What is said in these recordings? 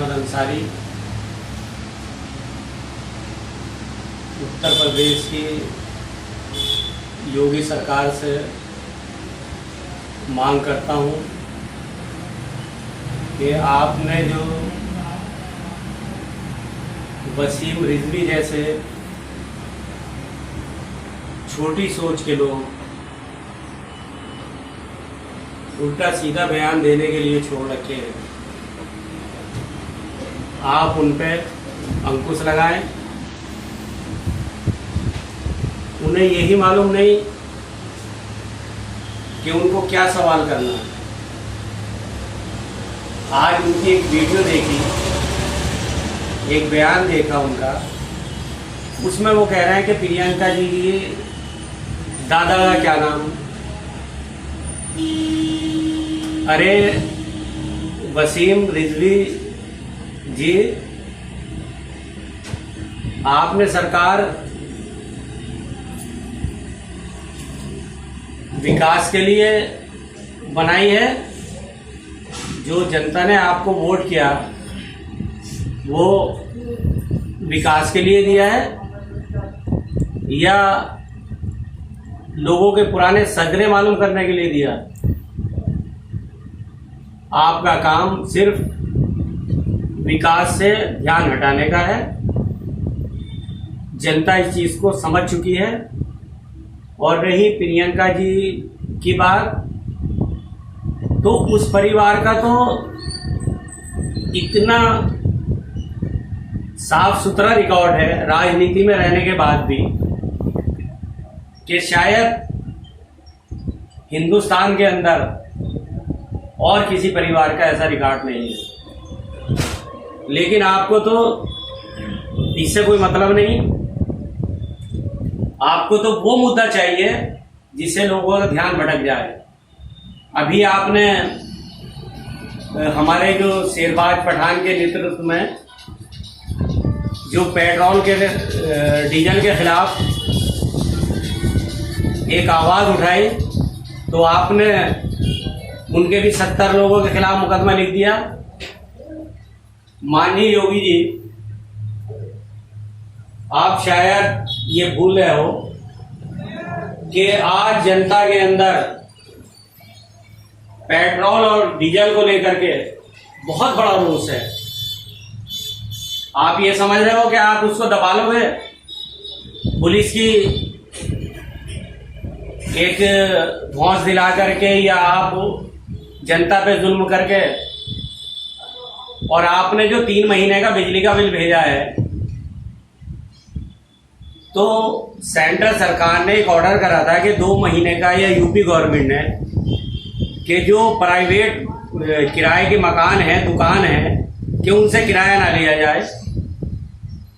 अहमद अंसारी उत्तर प्रदेश की योगी सरकार से मांग करता हूं कि आपने जो वसीम रिजवी जैसे छोटी सोच के लोग उल्टा सीधा बयान देने के लिए छोड़ रखे हैं, आप उन पे अंकुश लगाएं। उन्हें यही मालूम नहीं कि उनको क्या सवाल करना है। आज उनकी एक वीडियो देखी, एक बयान देखा उनका, उसमें वो कह रहे हैं कि प्रियंका जी की दादा का क्या नाम। अरे वसीम रिजवी जी, आपने सरकार विकास के लिए बनाई है। जो जनता ने आपको वोट किया वो विकास के लिए दिया है या लोगों के पुराने सदरे मालूम करने के लिए दिया? आपका काम सिर्फ विकास से ध्यान हटाने का है। जनता इस चीज को समझ चुकी है। और रही प्रियंका जी की बात, तो उस परिवार का तो इतना साफ सुथरा रिकॉर्ड है राजनीति में रहने के बाद भी कि शायद हिंदुस्तान के अंदर और किसी परिवार का ऐसा रिकॉर्ड नहीं है। लेकिन आपको तो इससे कोई मतलब नहीं। आपको तो वो मुद्दा चाहिए जिससे लोगों का ध्यान भटक जाए। अभी आपने हमारे जो शेरबाज पठान के नेतृत्व में जो पेट्रोल के डीजल के खिलाफ एक आवाज़ उठाई, तो आपने उनके भी 70 लोगों के खिलाफ मुकदमा लिख दिया। माननीय योगी जी, आप शायद ये भूल रहे हो कि आज जनता के अंदर पेट्रोल और डीजल को लेकर के बहुत बड़ा रोष है। आप ये समझ रहे हो कि आप उसको दबा लोगे पुलिस की एक धौंस दिला करके, या आप जनता पे जुल्म करके? और आपने जो 3 महीने का बिजली का बिल भेजा है, तो सेंट्रल सरकार ने एक ऑर्डर करा था कि 2 महीने का, या यूपी गवर्नमेंट ने, कि जो प्राइवेट किराए के मकान हैं, दुकान है, कि उनसे किराया ना लिया जाए।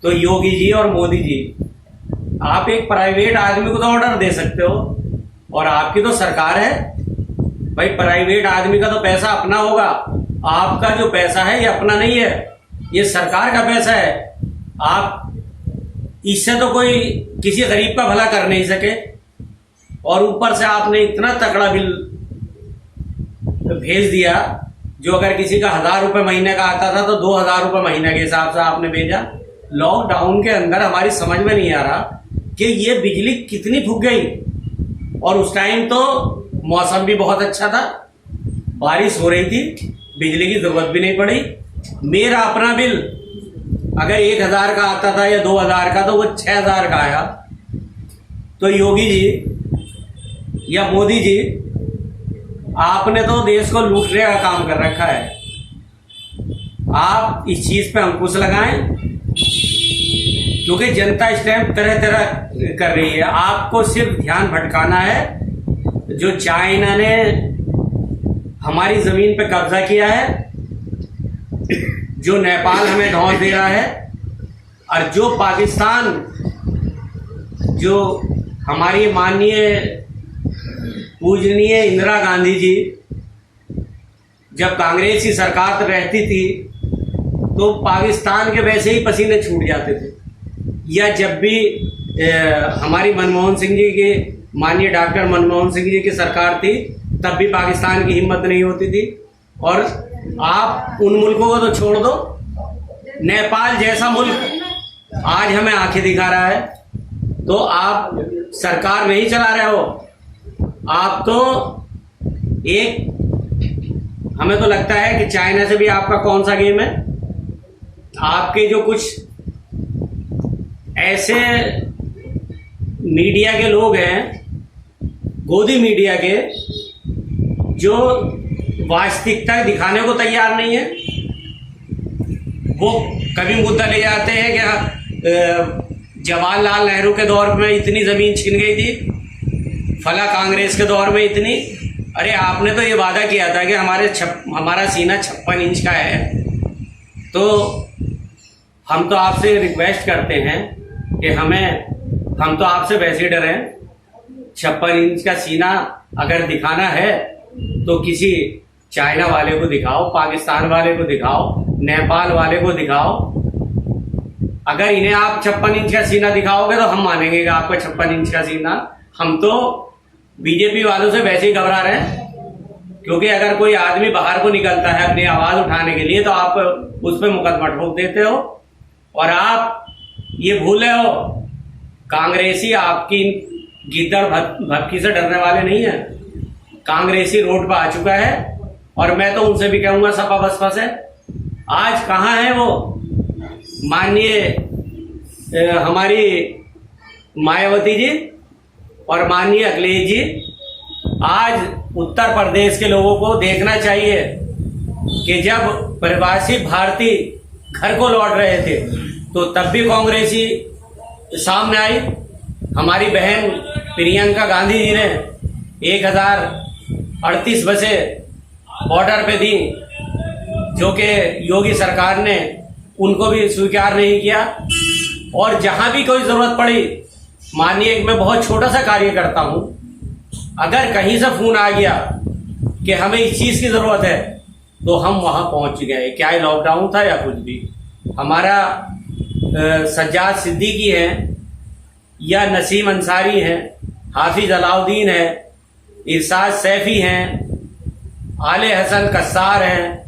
तो योगी जी और मोदी जी, आप एक प्राइवेट आदमी को तो ऑर्डर दे सकते हो, और आपकी तो सरकार है भाई। प्राइवेट आदमी का तो पैसा अपना होगा, आपका जो पैसा है ये अपना नहीं है, ये सरकार का पैसा है। आप इससे तो कोई किसी गरीब का भला कर नहीं सके, और ऊपर से आपने इतना तगड़ा बिल भेज दिया, जो अगर किसी का 1000 रुपये महीने का आता था तो 2000 रुपये महीने के हिसाब से आपने भेजा। लॉकडाउन के अंदर हमारी समझ में नहीं आ रहा कि ये बिजली कितनी फूक गई। और उस टाइम तो मौसम भी बहुत अच्छा था, बारिश हो रही थी, बिजली की जरूरत भी नहीं पड़ी। मेरा अपना बिल अगर 1000 का आता था या 2000 का, तो वो 6000 का आया। तो योगी जी या मोदी जी, आपने तो देश को लूटने का काम कर रखा है। आप इस चीज पे अंकुश लगाएं, क्योंकि जनता इस टाइम तरह तरह कर रही है। आपको सिर्फ ध्यान भटकाना है। जो चाइना ने हमारी जमीन पे कब्जा किया है, जो नेपाल हमें धौंस दे रहा है, और जो पाकिस्तान, जो हमारी माननीय पूजनीय इंदिरा गांधी जी जब कांग्रेस की सरकार रहती थी, तो पाकिस्तान के वैसे ही पसीने छूट जाते थे। या जब भी हमारी मनमोहन सिंह जी की, माननीय डॉक्टर मनमोहन सिंह जी की सरकार थी, तब भी पाकिस्तान की हिम्मत नहीं होती थी। और आप उन मुल्कों को तो छोड़ दो, नेपाल जैसा मुल्क आज हमें आंखें दिखा रहा है, तो आप सरकार नहीं चला रहे हो, आप तो एक, हमें तो लगता है कि चाइना से भी आपका कौन सा गेम है। आपके जो कुछ ऐसे मीडिया के लोग हैं, गोदी मीडिया के, जो वास्तविकता दिखाने को तैयार नहीं है। वो कभी मुद्दा ले जाते हैं कि जवाहरलाल नेहरू के दौर में इतनी जमीन छीन गई थी, फला कांग्रेस के दौर में इतनी। अरे आपने तो ये वादा किया था कि हमारा सीना 56 इंच का है। तो हम तो आपसे रिक्वेस्ट करते हैं कि हम तो आपसे वैसे डर हैं। 56 इंच का सीना अगर दिखाना है तो किसी चाइना वाले को दिखाओ, पाकिस्तान वाले को दिखाओ, नेपाल वाले को दिखाओ। अगर इन्हें आप 56 इंच का सीना दिखाओगे तो हम मानेंगे कि आपका 56 इंच का सीना। हम तो बीजेपी वालों से वैसे ही घबरा रहे हैं, क्योंकि अगर कोई आदमी बाहर को निकलता है अपनी आवाज उठाने के लिए तो आप उस पर मुकदमा ठोक देते हो। और आप ये भूले हो, कांग्रेसी आपकी गिद्दड़ भक्की से डरने वाले नहीं है। कांग्रेसी रोड पर आ चुका है, और मैं तो उनसे भी कहूंगा सपा बसपा से, आज कहाँ है वो माननीय हमारी मायावती जी और माननीय अखिलेश जी। आज उत्तर प्रदेश के लोगों को देखना चाहिए कि जब प्रवासी भारतीय घर को लौट रहे थे तो तब भी कांग्रेसी सामने आई। हमारी बहन प्रियंका गांधी जी ने 1038 बसें बॉर्डर पे दी, जो कि योगी सरकार ने उनको भी स्वीकार नहीं किया। और जहां भी कोई जरूरत पड़ी, मानिए मैं बहुत छोटा सा कार्य करता हूं, अगर कहीं से फोन आ गया कि हमें इस चीज की जरूरत है तो हम वहां पहुंच गए, क्या ये लॉकडाउन था या कुछ भी। हमारा सज्जाद सिद्दीकी है या नसीम अंसारी हैं, हाफिज अलाउद्दीन है, इरशाद सैफी हैं, आले हसन कस्सार हैं,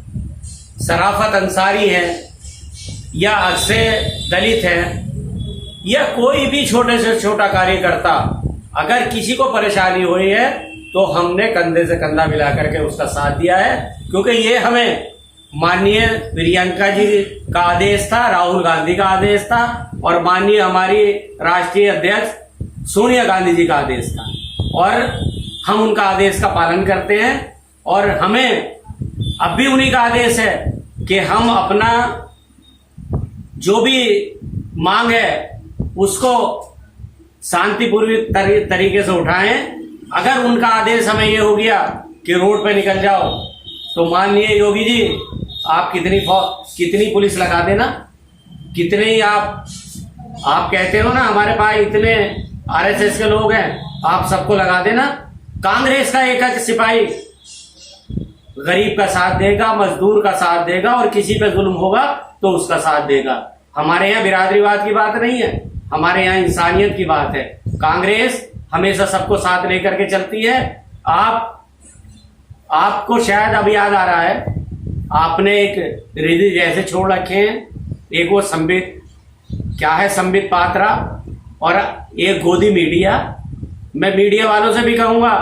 सराफत अंसारी हैं, या अक्षय दलित हैं, या कोई भी छोटे से छोटा कार्यकर्ता, अगर किसी को परेशानी हुई है तो हमने कंधे से कंधा मिला करके उसका साथ दिया है। क्योंकि ये हमें माननीय प्रियंका जी का आदेश था, राहुल गांधी का आदेश था, और माननीय हमारी राष्ट्रीय अध्यक्ष सोनिया गांधी जी का आदेश था, और हम उनका आदेश का पालन करते हैं। और हमें अब भी उन्हीं का आदेश है कि हम अपना जो भी मांग है उसको शांतिपूर्वक तरीके से उठाएं। अगर उनका आदेश हमें ये हो गया कि रोड पे निकल जाओ, तो माननीय योगी जी आप कितनी पुलिस लगा देना, कितने ही आप कहते हो ना हमारे पास इतने आरएसएस के लोग हैं, आप सबको लगा देना। कांग्रेस का एक सिपाही गरीब का साथ देगा, मजदूर का साथ देगा, और किसी पे जुल्म होगा तो उसका साथ देगा। हमारे यहाँ बिरादरीवाद की बात नहीं है, हमारे यहाँ इंसानियत की बात है। कांग्रेस हमेशा सबको साथ लेकर के चलती है। आपको शायद अब याद आ रहा है, आपने एक रिद्धि जैसे छोड़ रखे हैं, एक वो संबित पात्रा और एक गोदी मीडिया। मैं मीडिया वालों से भी कहूंगा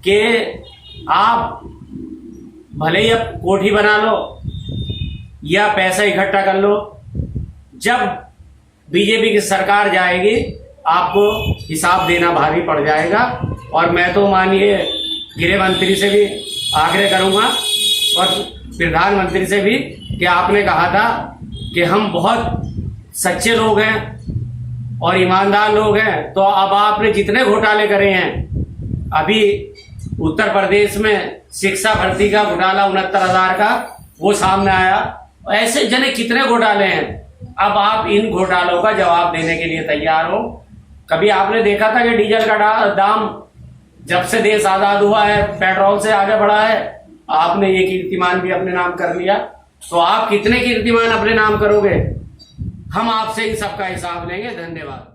कि आप भले ही अब कोठी बना लो या पैसा इकट्ठा कर लो, जब बीजेपी की सरकार जाएगी आपको हिसाब देना भारी पड़ जाएगा। और मैं तो माननीय गृह मंत्री से भी आग्रह करूंगा और प्रधानमंत्री से भी कि आपने कहा था कि हम बहुत सच्चे लोग हैं और ईमानदार लोग हैं, तो अब आपने जितने घोटाले करे हैं, अभी उत्तर प्रदेश में शिक्षा भर्ती का घोटाला 69,000 का वो सामने आया, ऐसे जने कितने घोटाले हैं। अब आप इन घोटालों का जवाब देने के लिए तैयार हो। कभी आपने देखा था कि डीजल का दाम जब से देश आजाद हुआ है पेट्रोल से आगे बढ़ा है? आपने ये कीर्तिमान भी अपने नाम कर लिया, तो आप कितने कीर्तिमान अपने नाम करोगे? हम आपसे इन सबका हिसाब लेंगे। धन्यवाद।